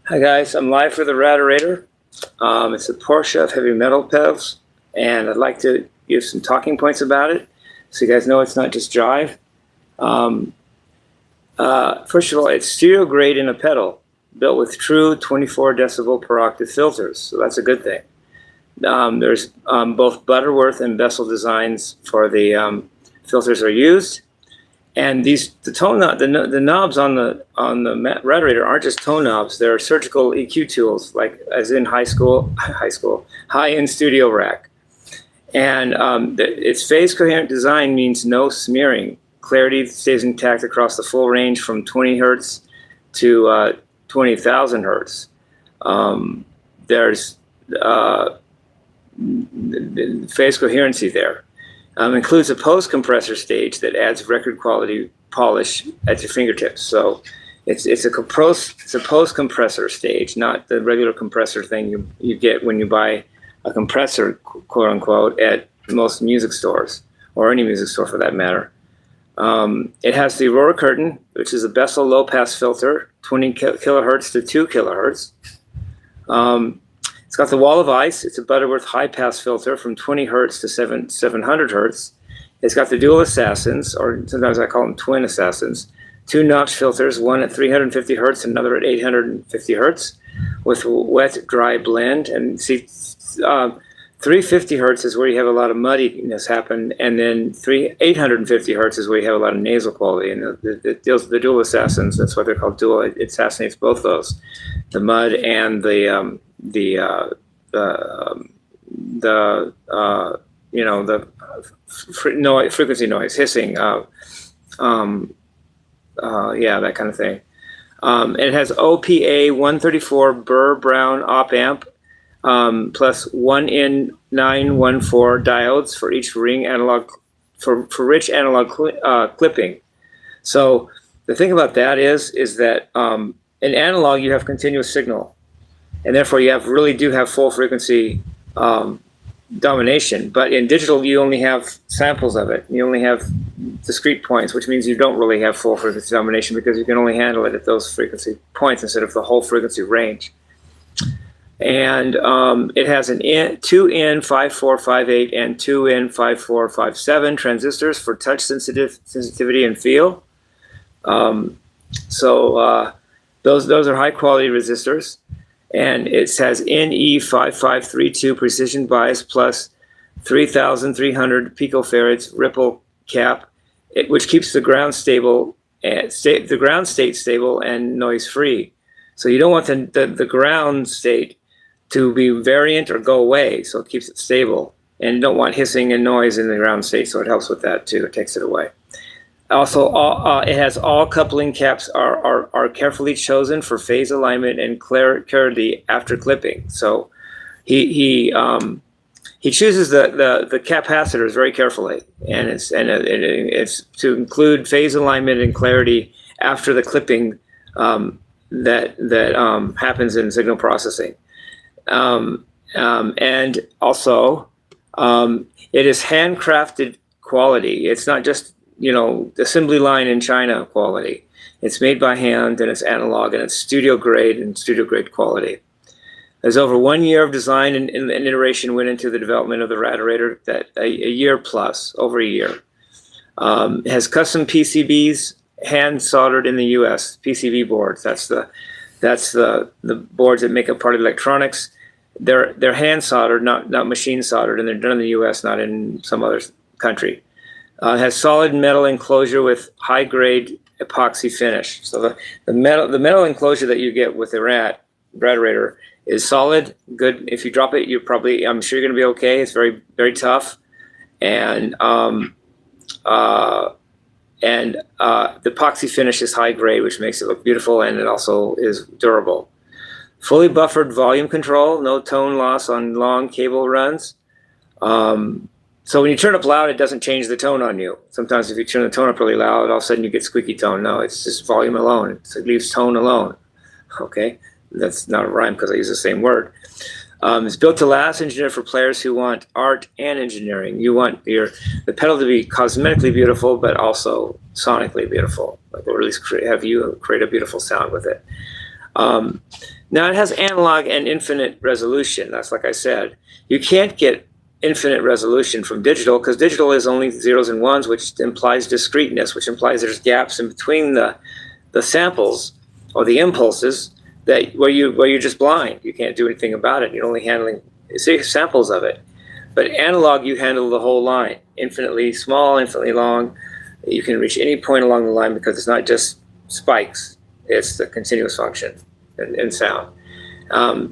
Hi guys, I'm live for the Ratterator. It's a Porsche of heavy metal pedals, and I'd like to give some talking points about it, so you guys know it's not just jive. Um, First of all, it's studio grade in a pedal, built with true 24 decibel per octave filters, so that's a good thing. There's both Butterworth and Bessel designs for the filters are used. And the knobs on the Ratterator aren't just tone knobs; they're surgical EQ tools, like as in high-end studio rack. And its phase coherent design means no smearing. Clarity stays intact across the full range from 20 hertz to 20,000 hertz. There's phase coherency there. Includes a post-compressor stage that adds record quality polish at your fingertips. So it's a post-compressor stage, not the regular compressor thing you get when you buy a compressor, quote unquote, at most music stores, or any music store for that matter. It has the Aurora curtain, which is a Bessel low-pass filter, 20 kilohertz to 2 kilohertz. It's got the wall of ice. It's a Butterworth high-pass filter from 20 hertz to 700 hertz. It's got the dual assassins, or sometimes I call them twin assassins, two notch filters, one at 350 hertz, another at 850 hertz, with wet-dry blend. And see, 350 hertz is where you have a lot of muddiness happen, and then 850 hertz is where you have a lot of nasal quality. And the dual assassins, that's what they're called, dual, it assassinates both those, the mud and the frequency noise, hissing, that kind of thing. It has OPA 134 Burr Brown op amp, plus 1N914 diodes for each ring analog, for rich analog clipping. So the thing about that is that in analog you have continuous signal, and therefore you really do have full frequency domination. But in digital, you only have samples of it. You only have discrete points, which means you don't really have full frequency domination, because you can only handle it at those frequency points instead of the whole frequency range. And it has two N5458 and two N5457 transistors for touch sensitivity and feel. Those are high quality resistors. And it has NE5532 precision bias plus 3,300 picofarads ripple cap, which keeps the ground stable, the ground state stable and noise free. So you don't want the ground state to be variant or go away, so it keeps it stable. And you don't want hissing and noise in the ground state, so it helps with that too. It takes it away. Also, it has all coupling caps are carefully chosen for phase alignment and clarity after clipping. So he chooses the capacitors very carefully, and it's to include phase alignment and clarity after the clipping that happens in signal processing. And also, it is handcrafted quality. It's not just assembly line in China quality. It's made by hand, and it's analog, and it's studio grade quality. There's over 1 year of design and iteration went into the development of the Ratterator, that a year plus, over a year. It has custom PCBs hand soldered in the U.S. PCB boards. That's the boards that make up part of electronics. They're hand soldered, not machine soldered, and they're done in the U.S., not in some other country. It has solid metal enclosure with high-grade epoxy finish. So the metal enclosure that you get with the Ratterator is solid, good. If you drop it, I'm sure you're going to be okay. It's very, very tough, and the epoxy finish is high grade, which makes it look beautiful, and it also is durable. Fully buffered volume control, no tone loss on long cable runs. So when you turn up loud, it doesn't change the tone on you. Sometimes if you turn the tone up really loud, all of a sudden you get squeaky tone. No, it's just volume alone. It leaves tone alone. Okay, that's not a rhyme because I use the same word. It's built to last, engineered for players who want art and engineering. You want the pedal to be cosmetically beautiful, but also sonically beautiful. Like, or at least have you create a beautiful sound with it. Now it has analog and infinite resolution. That's like I said. You can't get infinite resolution from digital because digital is only zeros and ones, which implies discreteness, which implies there's gaps in between the samples or the impulses that where you're just blind. You can't do anything about it. You're only handling samples of it. But analog, you handle the whole line, infinitely small, infinitely long. You can reach any point along the line because it's not just spikes. It's the continuous function in sound. And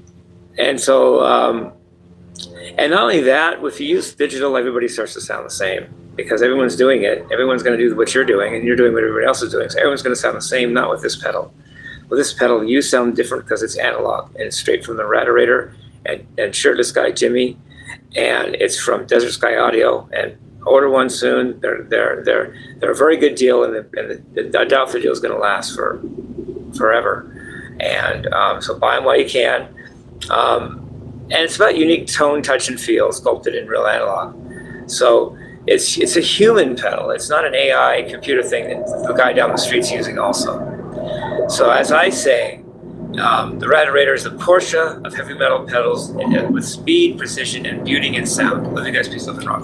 not only that, if you use digital, everybody starts to sound the same because everyone's doing it. Everyone's going to do what you're doing, and you're doing what everybody else is doing. So everyone's going to sound the same, not with this pedal. With this pedal, you sound different because it's analog, and it's straight from the Ratterator and Shirtless Guy Jimmie, and it's from Desert Sky Audio. And order one soon. They're a very good deal, and I doubt the deal is going to last for forever. And so buy them while you can. And it's about unique tone, touch, and feel sculpted in real analog. So it's a human pedal. It's not an AI computer thing that the guy down the street's using also. So as I say, the Ratterator is the Porsche of heavy metal pedals with speed, precision, and beauty in sound. Love you guys. Peace, love, and rock.